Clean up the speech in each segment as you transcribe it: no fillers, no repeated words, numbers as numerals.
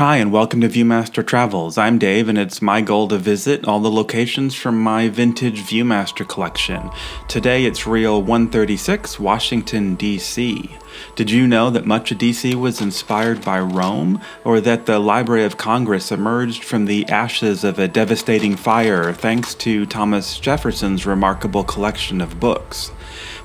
Hi, and welcome to Viewmaster Travels. I'm Dave, and it's my goal to visit all the locations from my vintage Viewmaster collection. Today it's Reel 136, Washington, D.C. Did you know that much of D.C. was inspired by Rome, or that the Library of Congress emerged from the ashes of a devastating fire thanks to Thomas Jefferson's remarkable collection of books?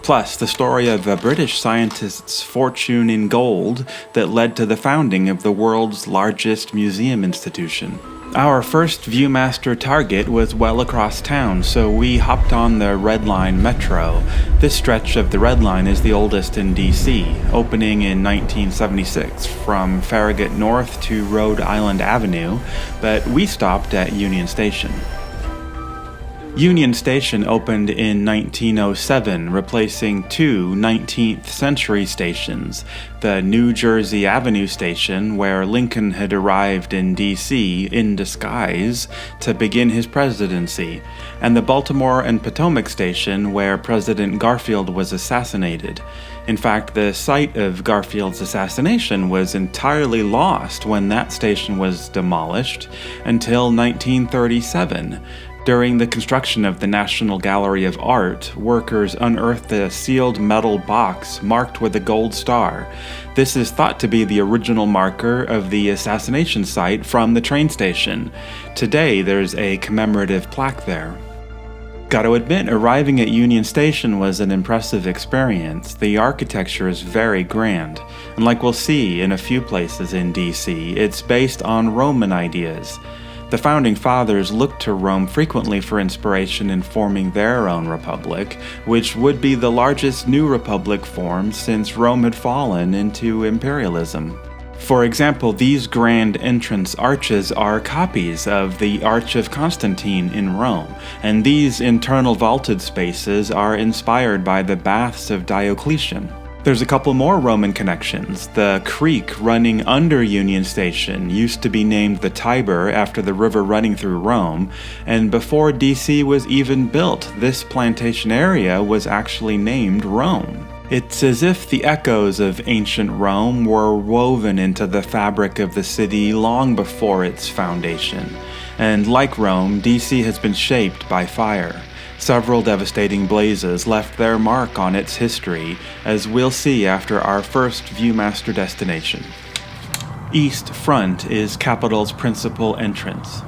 Plus, the story of a British scientist's fortune in gold that led to the founding of the world's largest museum institution. Our first Viewmaster target was well across town, so we hopped on the Red Line Metro. This stretch of the Red Line is the oldest in D.C., opening in 1976 from Farragut North to Rhode Island Avenue, but we stopped at Union Station. Union Station opened in 1907, replacing two 19th century stations, the New Jersey Avenue Station, where Lincoln had arrived in D.C. in disguise to begin his presidency, and the Baltimore and Potomac Station, where President Garfield was assassinated. In fact, the site of Garfield's assassination was entirely lost when that station was demolished until 1937. During the construction of the National Gallery of Art, workers unearthed a sealed metal box marked with a gold star. This is thought to be the original marker of the assassination site from the train station. Today, there's a commemorative plaque there. Gotta admit, arriving at Union Station was an impressive experience. The architecture is very grand, and like we'll see in a few places in DC, it's based on Roman ideas. The Founding Fathers looked to Rome frequently for inspiration in forming their own republic, which would be the largest new republic formed since Rome had fallen into imperialism. For example, these grand entrance arches are copies of the Arch of Constantine in Rome, and these internal vaulted spaces are inspired by the baths of Diocletian. There's a couple more Roman connections. The creek running under Union Station used to be named the Tiber after the river running through Rome, and before DC was even built, this plantation area was actually named Rome. It's as if the echoes of ancient Rome were woven into the fabric of the city long before its foundation. And like Rome, DC has been shaped by fire. Several devastating blazes left their mark on its history, as we'll see after our first Viewmaster destination. East Front is Capitol's principal entrance.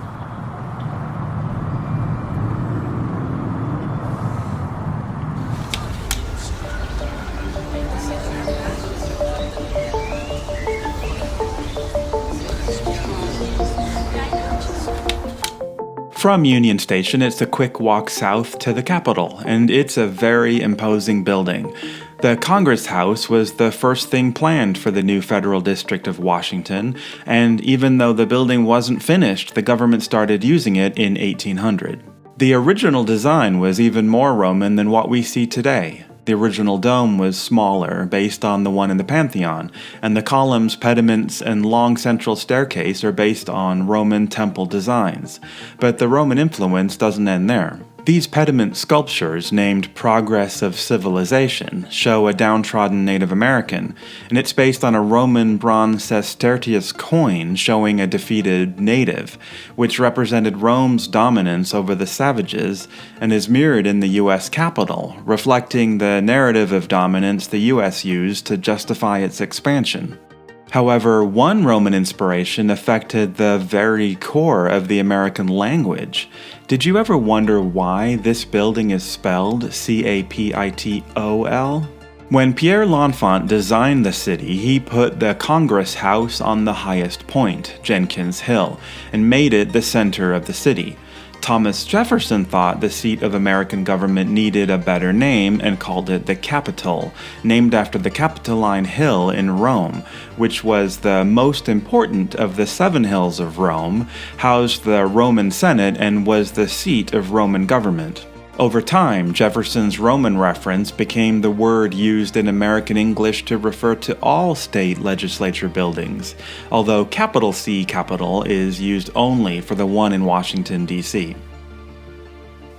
From Union Station, it's a quick walk south to the Capitol, and it's a very imposing building. The Congress House was the first thing planned for the new federal district of Washington, and even though the building wasn't finished, the government started using it in 1800. The original design was even more Roman than what we see today. The original dome was smaller, based on the one in the Pantheon, and the columns, pediments, and long central staircase are based on Roman temple designs. But the Roman influence doesn't end there. These pediment sculptures, named Progress of Civilization, show a downtrodden Native American, and it's based on a Roman bronze sestertius coin showing a defeated native, which represented Rome's dominance over the savages, and is mirrored in the U.S. Capitol, reflecting the narrative of dominance the U.S. used to justify its expansion. However, one Roman inspiration affected the very core of the American language. Did you ever wonder why this building is spelled Capitol? When Pierre L'Enfant designed the city, he put the Congress House on the highest point, Jenkins Hill, and made it the center of the city. Thomas Jefferson thought the seat of American government needed a better name and called it the Capitol, named after the Capitoline Hill in Rome, which was the most important of the 7 hills of Rome, housed the Roman Senate, and was the seat of Roman government. Over time, Jefferson's Roman reference became the word used in American English to refer to all state legislature buildings, although capital C Capitol is used only for the one in Washington, D.C.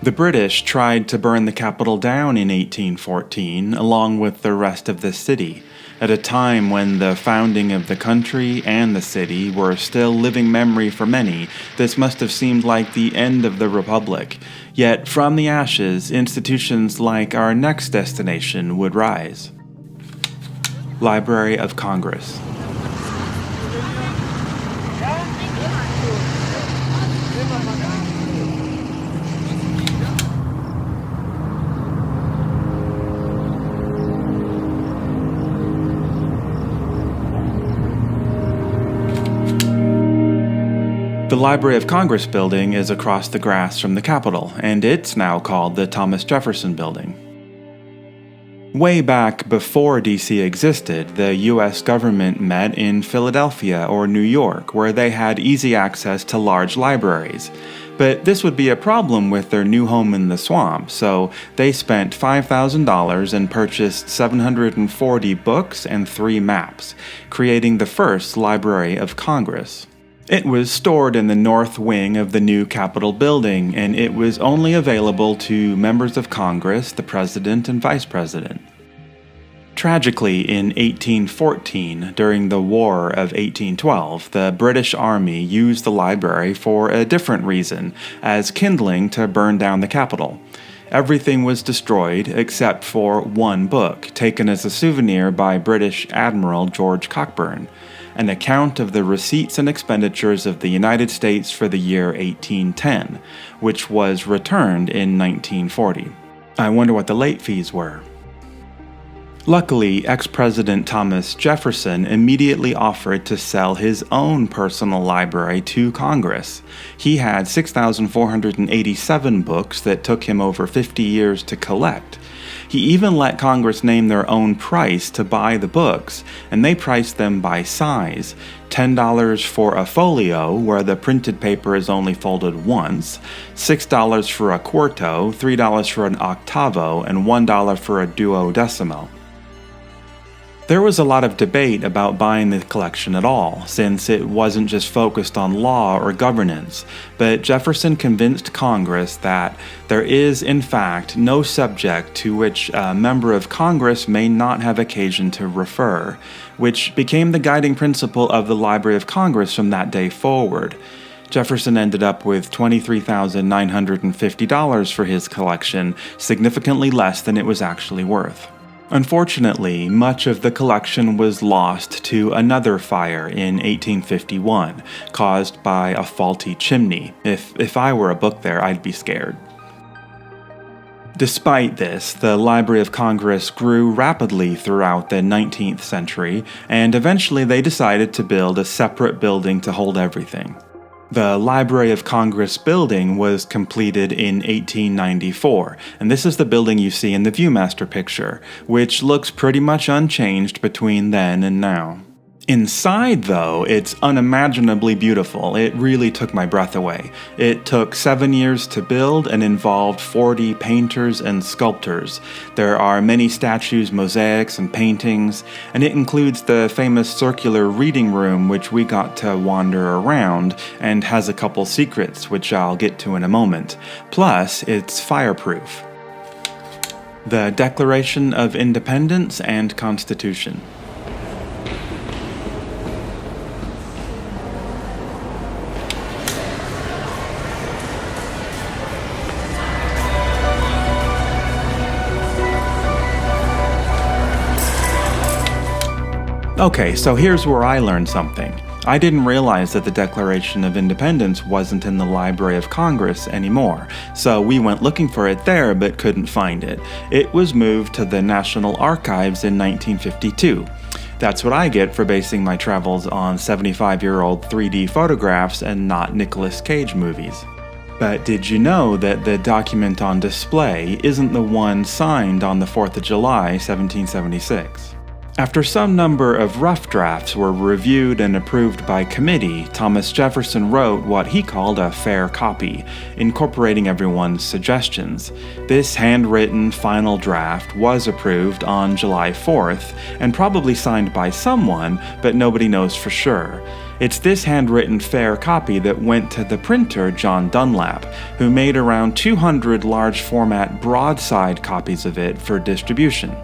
The British tried to burn the Capitol down in 1814, along with the rest of the city. At a time when the founding of the country and the city were still living memory for many, this must have seemed like the end of the Republic. Yet from the ashes, institutions like our next destination would rise. Library of Congress. The Library of Congress building is across the grass from the Capitol, and it's now called the Thomas Jefferson Building. Way back before DC existed, the US government met in Philadelphia or New York, where they had easy access to large libraries. But this would be a problem with their new home in the swamp, so they spent $5,000 and purchased 740 books and 3 maps, creating the first Library of Congress. It was stored in the north wing of the new Capitol building, and it was only available to members of Congress, the President, and Vice President. Tragically, in 1814, during the War of 1812, the British Army used the library for a different reason, as kindling to burn down the Capitol. Everything was destroyed except for one book, taken as a souvenir by British Admiral George Cockburn, an account of the receipts and expenditures of the United States for the year 1810, which was returned in 1940. I wonder what the late fees were. Luckily, ex-President Thomas Jefferson immediately offered to sell his own personal library to Congress. He had 6,487 books that took him over 50 years to collect. He even let Congress name their own price to buy the books, and they priced them by size. $10 for a folio, where the printed paper is only folded once, $6 for a quarto, $3 for an octavo, and $1 for a duodecimo. There was a lot of debate about buying the collection at all, since it wasn't just focused on law or governance, but Jefferson convinced Congress that there is, in fact, no subject to which a member of Congress may not have occasion to refer, which became the guiding principle of the Library of Congress from that day forward. Jefferson ended up with $23,950 for his collection, significantly less than it was actually worth. Unfortunately, much of the collection was lost to another fire in 1851, caused by a faulty chimney. If I were a book there, I'd be scared. Despite this, the Library of Congress grew rapidly throughout the 19th century, and eventually they decided to build a separate building to hold everything. The Library of Congress building was completed in 1894, and this is the building you see in the Viewmaster picture, which looks pretty much unchanged between then and now. Inside, though, it's unimaginably beautiful. It really took my breath away. It took 7 years to build and involved 40 painters and sculptors. There are many statues, mosaics, and paintings, and it includes the famous circular reading room which we got to wander around, and has a couple secrets which I'll get to in a moment. Plus, it's fireproof. The Declaration of Independence and Constitution. Okay, so here's where I learned something. I didn't realize that the Declaration of Independence wasn't in the Library of Congress anymore, so we went looking for it there but couldn't find it. It was moved to the National Archives in 1952. That's what I get for basing my travels on 75-year-old 3D photographs and not Nicolas Cage movies. But did you know that the document on display isn't the one signed on the 4th of July, 1776? After some number of rough drafts were reviewed and approved by committee, Thomas Jefferson wrote what he called a fair copy, incorporating everyone's suggestions. This handwritten final draft was approved on July 4th, and probably signed by someone, but nobody knows for sure. It's this handwritten fair copy that went to the printer John Dunlap, who made around 200 large format broadside copies of it for distribution.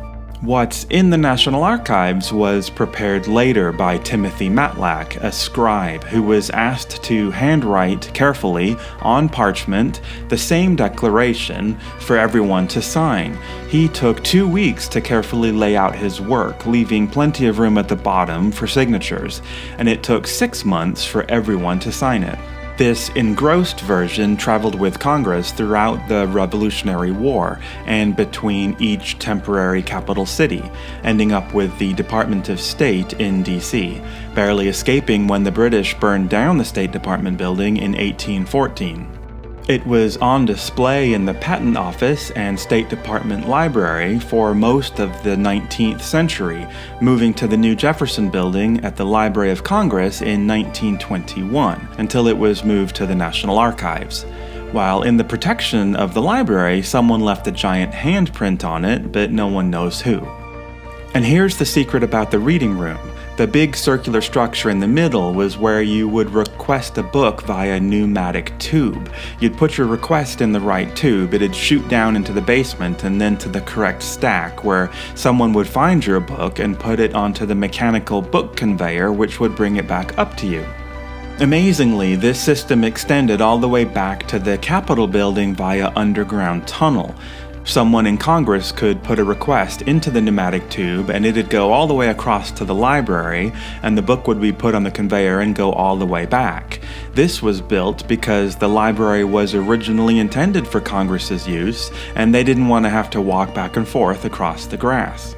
What's in the National Archives was prepared later by Timothy Matlack, a scribe who was asked to handwrite carefully on parchment the same declaration for everyone to sign. He took 2 weeks to carefully lay out his work, leaving plenty of room at the bottom for signatures, and it took 6 months for everyone to sign it. This engrossed version traveled with Congress throughout the Revolutionary War and between each temporary capital city, ending up with the Department of State in D.C., barely escaping when the British burned down the State Department building in 1814. It was on display in the Patent Office and State Department Library for most of the 19th century, moving to the new Jefferson Building at the Library of Congress in 1921, until it was moved to the National Archives. While in the protection of the library, someone left a giant handprint on it, but no one knows who. And here's the secret about the reading room. The big circular structure in the middle was where you would request a book via pneumatic tube. You'd put your request in the right tube, it'd shoot down into the basement and then to the correct stack, where someone would find your book and put it onto the mechanical book conveyor, which would bring it back up to you. Amazingly, this system extended all the way back to the Capitol building via underground tunnel. Someone in Congress could put a request into the pneumatic tube and it'd go all the way across to the library, and the book would be put on the conveyor and go all the way back. This was built because the library was originally intended for Congress's use, and they didn't want to have to walk back and forth across the grass.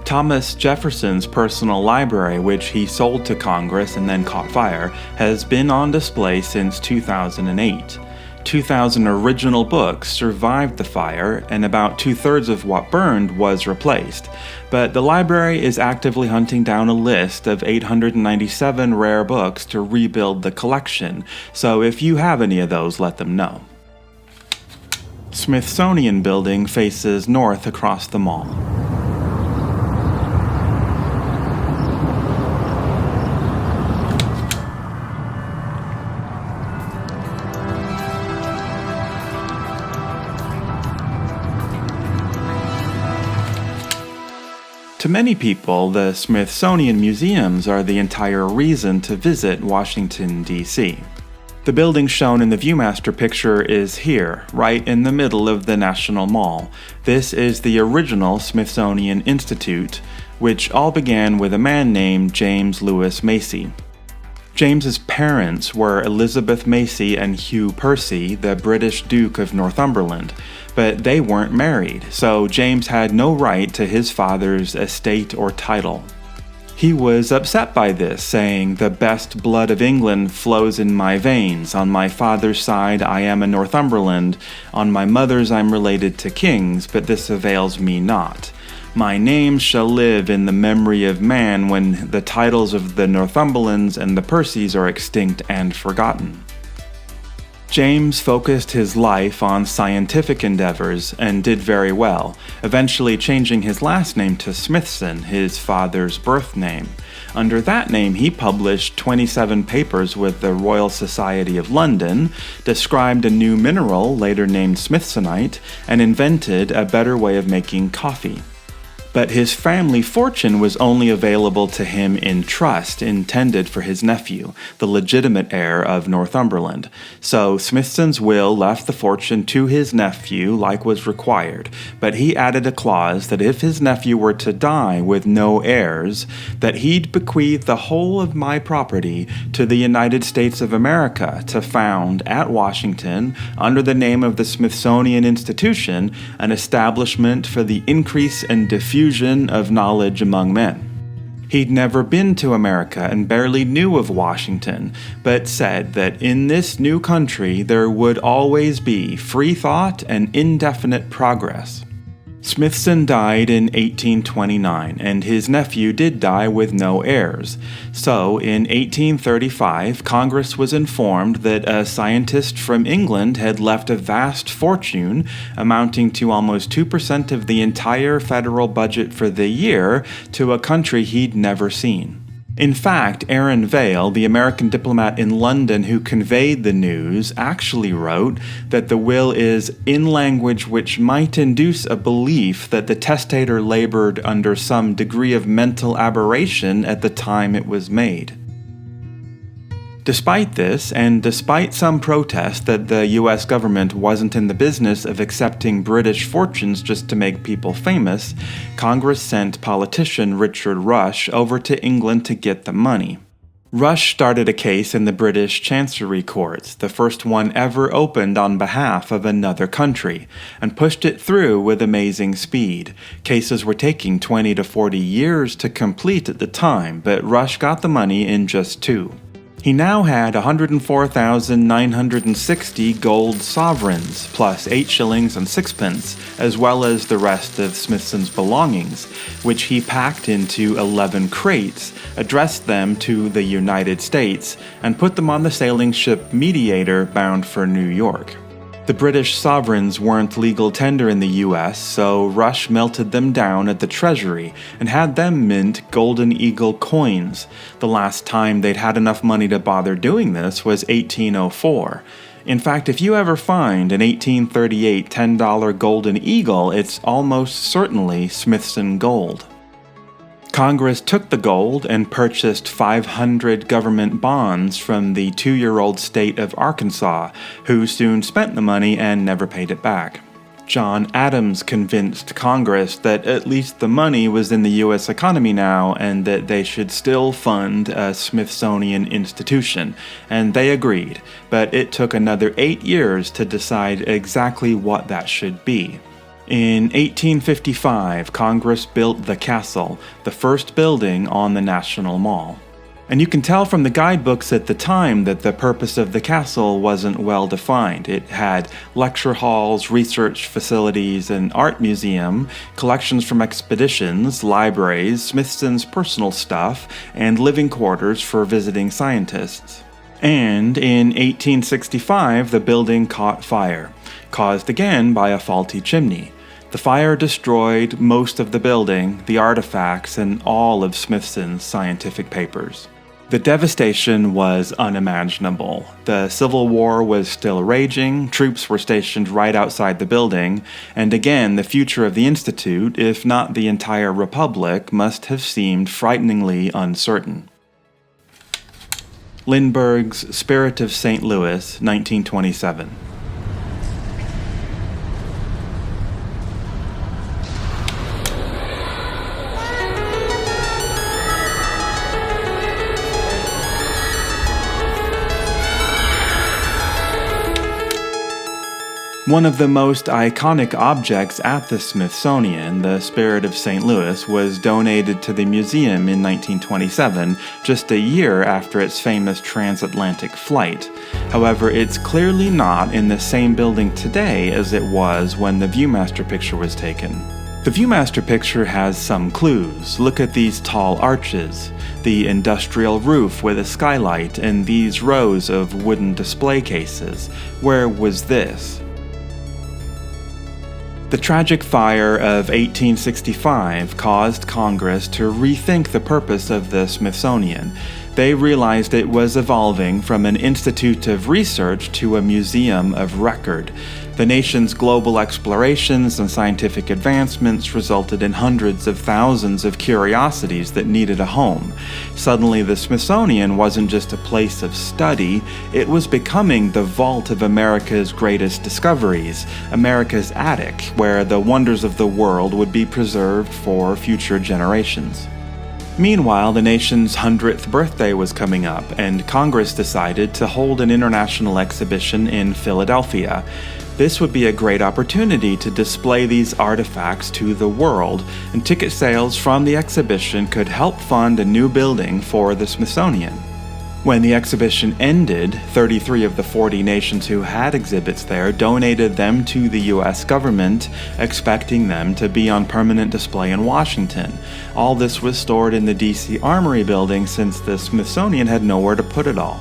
Thomas Jefferson's personal library, which he sold to Congress and then caught fire, has been on display since 2008. 2,000 original books survived the fire, and about 2/3 of what burned was replaced. But the library is actively hunting down a list of 897 rare books to rebuild the collection, so if you have any of those, let them know. Smithsonian Building faces north across the mall. To many people, the Smithsonian museums are the entire reason to visit Washington, D.C. The building shown in the Viewmaster picture is here, right in the middle of the National Mall. This is the original Smithsonian Institute, which all began with a man named James Lewis Macy. James's parents were Elizabeth Macy and Hugh Percy, the British Duke of Northumberland, but they weren't married, so James had no right to his father's estate or title. He was upset by this, saying, "The best blood of England flows in my veins. On my father's side I am a Northumberland, on my mother's I'm related to kings, but this avails me not. My name shall live in the memory of man when the titles of the Northumberlands and the Percys are extinct and forgotten." James focused his life on scientific endeavors and did very well, eventually changing his last name to Smithson, his father's birth name. Under that name, he published 27 papers with the Royal Society of London, described a new mineral later named Smithsonite, and invented a better way of making coffee. But his family fortune was only available to him in trust intended for his nephew, the legitimate heir of Northumberland. So Smithson's will left the fortune to his nephew like was required, but he added a clause that if his nephew were to die with no heirs, that he'd bequeath the whole of my property to the United States of America to found at Washington, under the name of the Smithsonian Institution, an establishment for the increase and diffusion of knowledge among men. He'd never been to America and barely knew of Washington, but said that in this new country there would always be free thought and indefinite progress. Smithson died in 1829, and his nephew did die with no heirs. So, in 1835, Congress was informed that a scientist from England had left a vast fortune, amounting to almost 2% of the entire federal budget for the year, to a country he'd never seen. In fact, Aaron Vail, the American diplomat in London who conveyed the news, actually wrote that the will is in language which might induce a belief that the testator labored under some degree of mental aberration at the time it was made. Despite this, and despite some protest that the US government wasn't in the business of accepting British fortunes just to make people famous, Congress sent politician Richard Rush over to England to get the money. Rush started a case in the British Chancery Courts, the first one ever opened on behalf of another country, and pushed it through with amazing speed. Cases were taking 20 to 40 years to complete at the time, but Rush got the money in just 2. He now had 104,960 gold sovereigns, plus 8 shillings and 6pence, as well as the rest of Smithson's belongings, which he packed into 11 crates, addressed them to the United States, and put them on the sailing ship Mediator bound for New York. The British sovereigns weren't legal tender in the US, so Rush melted them down at the Treasury and had them mint Golden Eagle coins. The last time they'd had enough money to bother doing this was 1804. In fact, if you ever find an 1838 $10 Golden Eagle, it's almost certainly Smithson gold. Congress took the gold and purchased 500 government bonds from the 2-year-old state of Arkansas, who soon spent the money and never paid it back. John Adams convinced Congress that at least the money was in the U.S. economy now and that they should still fund a Smithsonian Institution, and they agreed, but it took another 8 years to decide exactly what that should be. In 1855, Congress built the Castle, the first building on the National Mall. And you can tell from the guidebooks at the time that the purpose of the castle wasn't well defined. It had lecture halls, research facilities, an art museum, collections from expeditions, libraries, Smithson's personal stuff, and living quarters for visiting scientists. And in 1865, the building caught fire, caused again by a faulty chimney. The fire destroyed most of the building, the artifacts, and all of Smithson's scientific papers. The devastation was unimaginable. The Civil War was still raging, troops were stationed right outside the building, and again the future of the Institute, if not the entire Republic, must have seemed frighteningly uncertain. Lindbergh's Spirit of St. Louis, 1927. One of the most iconic objects at the Smithsonian, the Spirit of St. Louis, was donated to the museum in 1927, just a year after its famous transatlantic flight. However, it's clearly not in the same building today as it was when the Viewmaster picture was taken. The Viewmaster picture has some clues. Look at these tall arches, the industrial roof with a skylight, and these rows of wooden display cases. Where was this? The tragic fire of 1865 caused Congress to rethink the purpose of the Smithsonian. They realized it was evolving from an institute of research to a museum of record. The nation's global explorations and scientific advancements resulted in hundreds of thousands of curiosities that needed a home. Suddenly, the Smithsonian wasn't just a place of study, it was becoming the vault of America's greatest discoveries, America's attic, where the wonders of the world would be preserved for future generations. Meanwhile, the nation's 100th birthday was coming up, and Congress decided to hold an international exhibition in Philadelphia. This would be a great opportunity to display these artifacts to the world, and ticket sales from the exhibition could help fund a new building for the Smithsonian. When the exhibition ended, 33 of the 40 nations who had exhibits there donated them to the US government, expecting them to be on permanent display in Washington. All this was stored in the DC Armory building since the Smithsonian had nowhere to put it all.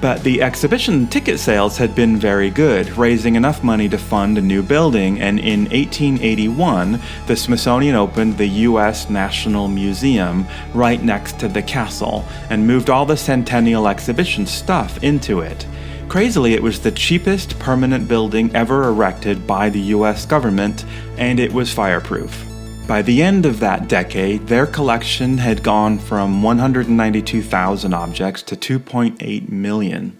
But the exhibition ticket sales had been very good, raising enough money to fund a new building, and in 1881, the Smithsonian opened the U.S. National Museum right next to the castle and moved all the Centennial Exhibition stuff into it. Crazily, it was the cheapest permanent building ever erected by the U.S. government, and it was fireproof. By the end of that decade, their collection had gone from 192,000 objects to 2.8 million.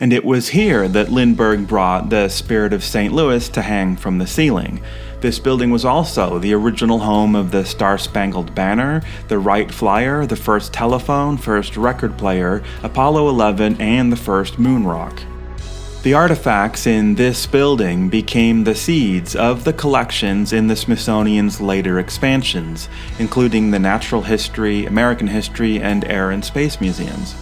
And it was here that Lindbergh brought the Spirit of St. Louis to hang from the ceiling. This building was also the original home of the Star-Spangled Banner, the Wright Flyer, the first telephone, first record player, Apollo 11, and the first moon rock. The artifacts in this building became the seeds of the collections in the Smithsonian's later expansions, including the Natural History, American History, and Air and Space Museums.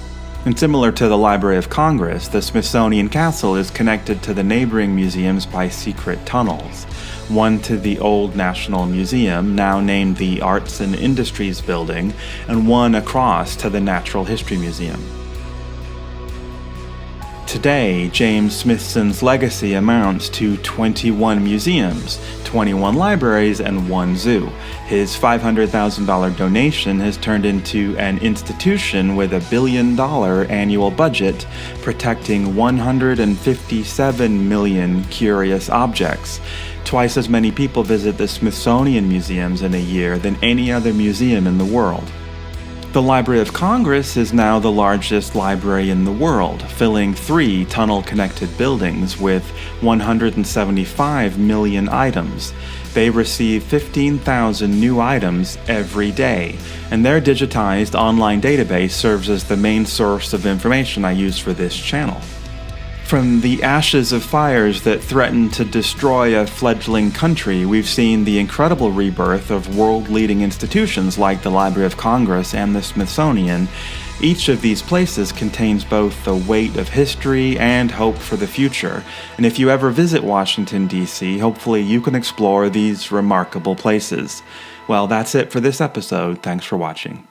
And similar to the Library of Congress, the Smithsonian Castle is connected to the neighboring museums by secret tunnels. One to the Old National Museum, now named the Arts and Industries Building, and one across to the Natural History Museum. Today, James Smithson's legacy amounts to 21 museums, 21 libraries, and one zoo. His $500,000 donation has turned into an institution with $1 billion annual budget, protecting 157 million curious objects. Twice as many people visit the Smithsonian museums in a year than any other museum in the world. The Library of Congress is now the largest library in the world, filling 3 tunnel-connected buildings with 175 million items. They receive 15,000 new items every day, and their digitized online database serves as the main source of information I use for this channel. From the ashes of fires that threatened to destroy a fledgling country, we've seen the incredible rebirth of world-leading institutions like the Library of Congress and the Smithsonian. Each of these places contains both the weight of history and hope for the future. And if you ever visit Washington, D.C., hopefully you can explore these remarkable places. Well, that's it for this episode. Thanks for watching.